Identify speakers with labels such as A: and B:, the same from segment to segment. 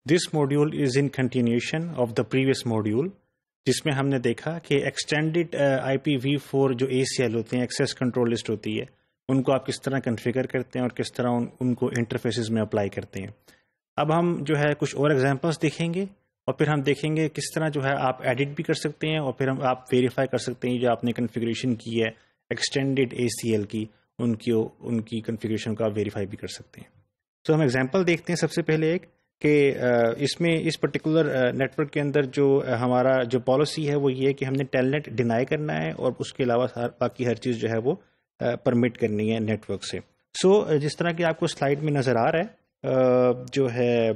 A: This module is in continuation of the previous module, جس میں ہم نے دیکھا کہ ایکسٹینڈیڈ IPv4 جو ACL ہوتے ہیں، ایکسیس کنٹرول لسٹ ہوتی ہے، ان کو آپ کس طرح کنفیگر کرتے ہیں اور کس طرح ان کو انٹرفیسز میں اپلائی کرتے ہیں۔ اب ہم جو ہے کچھ اور ایگزامپلس دیکھیں گے، اور پھر ہم دیکھیں گے کس طرح جو ہے آپ ایڈٹ بھی کر سکتے ہیں، اور پھر آپ ویریفائی کر سکتے ہیں جو آپ نے کنفیگریشن کی ہے ایکسٹینڈیڈ ACL کی، ان کی کنفیگریشن کو آپ ویریفائی بھی کر سکتے ہیں۔ تو ہم ایگزامپل دیکھتے ہیں سب سے پہلے ایک کہ اس میں اس پرٹیکولر نیٹ ورک کے اندر جو ہمارا جو پالیسی ہے وہ یہ ہے کہ ہم نے ٹیلنیٹ ڈینائی کرنا ہے، اور اس کے علاوہ باقی ہر چیز جو ہے وہ پرمٹ کرنی ہے نیٹ ورک سے۔ جس طرح کہ آپ کو سلائیڈ میں نظر آ رہا ہے، جو ہے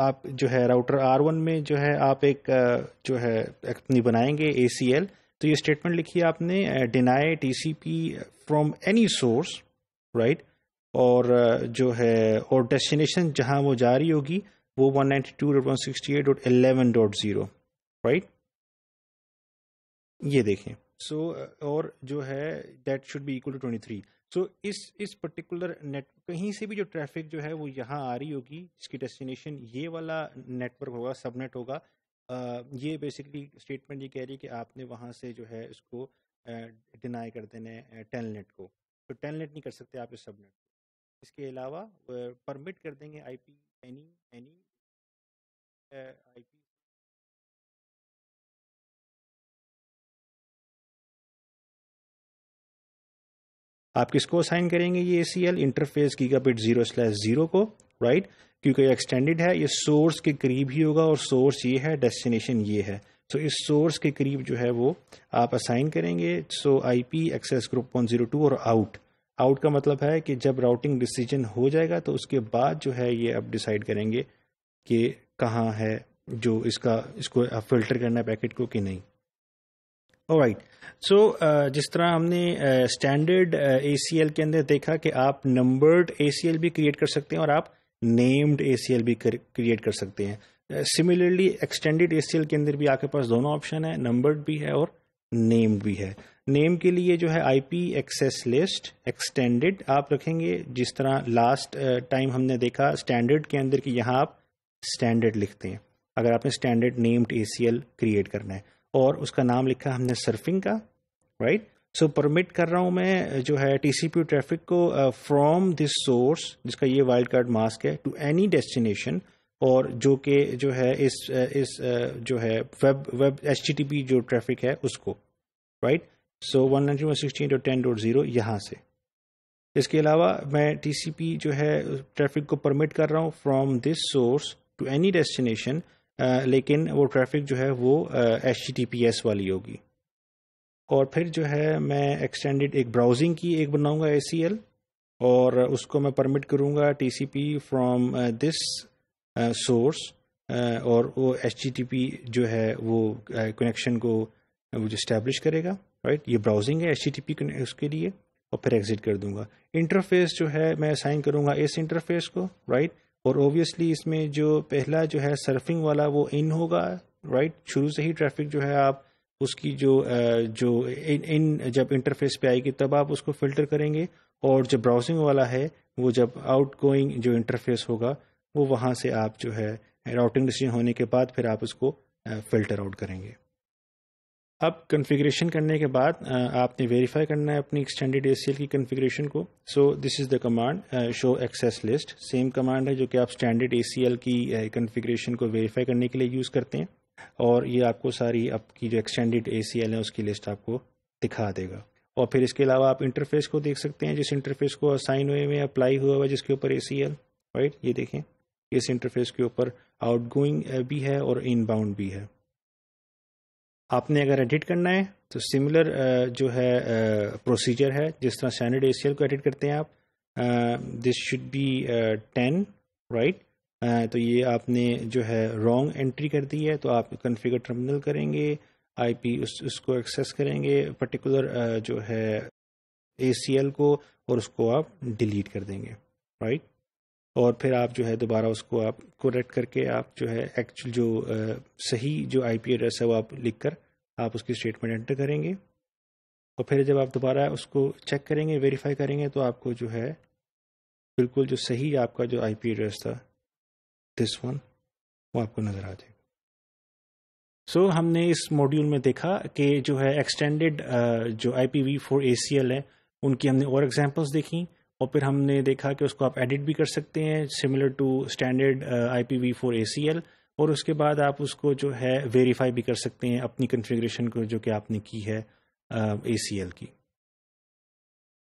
A: آپ جو ہے راؤٹر R1 میں جو ہے آپ ایک جو ہے اپنی بنائیں گے ACL، تو یہ اسٹیٹمنٹ لکھی ہے آپ نے deny TCP from any source, right, اور جو ہے اور ڈیسٹینیشن جہاں وہ جاری ہوگی وہ 192.168.11.0، رائٹ، یہ دیکھیں۔ اور جو ہے that should be equal to 23۔ اس پرٹیکولر نیٹ کہیں سے بھی جو ٹریفک جو ہے وہ یہاں آ رہی ہوگی، جس کی ڈیسٹینیشن یہ والا نیٹ ورک ہوگا، سب نیٹ ہوگا، یہ بیسکلی اسٹیٹمنٹ یہ کہہ رہی ہے کہ آپ نے وہاں سے جو ہے اس کو ڈینائی کر دینا ہے ٹیل نیٹ کو، تو ٹیل نیٹ نہیں کر سکتے آپ اس سب نیٹ کو۔ اس کے علاوہ پرمٹ کر دیں گے IP اینی IP۔ آپ کس کو اسائن کریں گے یہ ACL انٹرفیس گیگابٹ 0/0 کو، رائٹ، کیونکہ یہ ایکسٹینڈیڈ ہے، یہ سورس کے قریب ہی ہوگا، اور سورس یہ ہے، ڈیسٹینیشن یہ ہے، اس سورس کے قریب جو ہے وہ آپ اسائن کریں گے۔ IP ایکسیس گروپ 102 اور آؤٹ کا مطلب ہے کہ جب راؤٹنگ ڈیسیجن ہو جائے گا تو اس کے بعد جو ہے یہ اب ڈیسائیڈ کریں گے کہ کہاں ہے جو اس کو فلٹر کرنا ہے پیکٹ کو کہ نہیں۔ آلرائٹ، جس طرح ہم نے اسٹینڈرڈ ACL کے اندر دیکھا کہ آپ نمبرڈ ACL بھی کریٹ کر سکتے ہیں اور آپ نیمڈ ACL بھی کریٹ کر سکتے ہیں۔ سملرلی ایکسٹینڈیڈ ACL کے اندر بھی آپ کے پاس دونوں آپشن ہیں، نمبرڈ بھی ہے اور نیمڈ بھی ہے۔ نیم کے لیے جو ہے IP ایکسیس لسٹ ایکسٹینڈیڈ آپ رکھیں گے، جس طرح لاسٹ ٹائم ہم نے دیکھا اسٹینڈرڈ کے اندر کہ یہاں آپ اسٹینڈرڈ لکھتے ہیں اگر آپ نے اسٹینڈرڈ نیمڈ ACL کریٹ کرنا ہے، اور اس کا نام لکھا ہم نے سرفنگ کا، رائٹ۔ پرمٹ کر رہا ہوں میں جو ہے TCP ٹریفک کو فرام دس سورس، جس کا یہ وائلڈ کارڈ ماسک ہے، ٹو اینی ڈیسٹینیشن، اور جو کہ جو ہے اس جو ہے ویب HTTP جو ٹریفک ہے اس کو، رائٹ۔ 192.168.10.0 یہاں سے۔ اس کے علاوہ میں TCP جو ہے ٹریفک کو پرمٹ کر رہا ہوں from this source to any destination, لیکن وہ ٹریفک جو ہے وہ HTTPS والی ہوگی۔ اور پھر جو ہے میں ایکسٹینڈیڈ ایک براؤزنگ کی ایک بناؤں گا ACL، اور اس کو میں پرمٹ کروں گا TCP فرام دس سورس، اور وہ HTTP جو ہے وہ کنیکشن کو وہ جو اسٹیبلش کرے گا، رائٹ۔ یہ براؤزنگ ہے HTTP اس کے لیے، اور پھر ایگزٹ کر دوں گا۔ انٹرفیس جو ہے میں اسائن کروں گا اس انٹرفیس کو، رائٹ، اور اوبویسلی اس میں جو پہلا جو ہے سرفنگ والا وہ ان ہوگا، رائٹ۔ شروع سے ہی ٹریفک جو ہے آپ اس کی جو جب انٹرفیس پہ آئے گی تب آپ اس کو فلٹر کریں گے، اور جو براؤزنگ والا ہے وہ جب آؤٹ گوئنگ جو انٹرفیس ہوگا وہ وہاں سے آپ جو ہے راؤٹنگ ڈیسیژن ہونے کے بعد پھر آپ اس کو فلٹر آؤٹ کریں گے۔ اب کنفیگریشن کرنے کے بعد آپ نے ویریفائی کرنا ہے اپنی ایکسٹینڈیڈ ACL کی کنفیگریشن کو۔ This is the command show access list, same command ہے جو کہ آپ اسٹینڈرڈ ACL کی کنفیگریشن کو ویریفائی کرنے کے لیے یوز کرتے ہیں، اور یہ آپ کو ساری آپ کی جو ایکسٹینڈیڈ ACL ہے اس کی لسٹ آپ کو دکھا دے گا۔ اور پھر اس کے علاوہ آپ انٹرفیس کو دیکھ سکتے ہیں، جس انٹرفیس کو اسائن ہوئے میں اپلائی ہوا ہوا جس کے اوپر ACL، رائٹ، یہ دیکھیں اس انٹرفیس کے اوپر آؤٹ گوئنگ بھی ہے اور ان باؤنڈ بھی ہے۔ آپ نے اگر ایڈٹ کرنا ہے تو سملر جو ہے پروسیجر ہے، جس طرح اسٹینڈرڈ ACL کو ایڈٹ کرتے ہیں آپ، دس شوڈ بی 10، رائٹ۔ تو یہ آپ نے جو ہے رانگ انٹری کر دی ہے، تو آپ کنفیگر ٹرمینل کریں گے، IP اس کو ایکسیس کریں گے پرٹیکولر جو ہے ACL کو، اور اس کو آپ ڈیلیٹ کر دیں گے، رائٹ۔ اور پھر آپ جو ہے دوبارہ اس کو آپ کریکٹ کر کے آپ جو ہے ایکچوئل جو صحیح جو IP ایڈریس ہے وہ آپ لکھ کر آپ اس کی اسٹیٹمنٹ انٹر کریں گے، اور پھر جب آپ دوبارہ اس کو چیک کریں گے، ویریفائی کریں گے، تو آپ کو جو ہے بالکل جو صحیح آپ کا جو IP ایڈریس تھا، دس ون وہ آپ کو نظر آ جائے گا. سو ہم نے اس ماڈیول میں دیکھا کہ جو ہے ایکسٹینڈیڈ جو IPv4 ACL ہے ان کی ہم نے اور ایگزامپلس دیکھیں، اور پھر ہم نے دیکھا کہ اس کو آپ ایڈٹ بھی کر سکتے ہیں similar to standard IPv4 ACL، اور اس کے بعد آپ اس کو جو ہے ویریفائی بھی کر سکتے ہیں اپنی کنفیگریشن کو جو کہ آپ نے کی ہے ACL کی.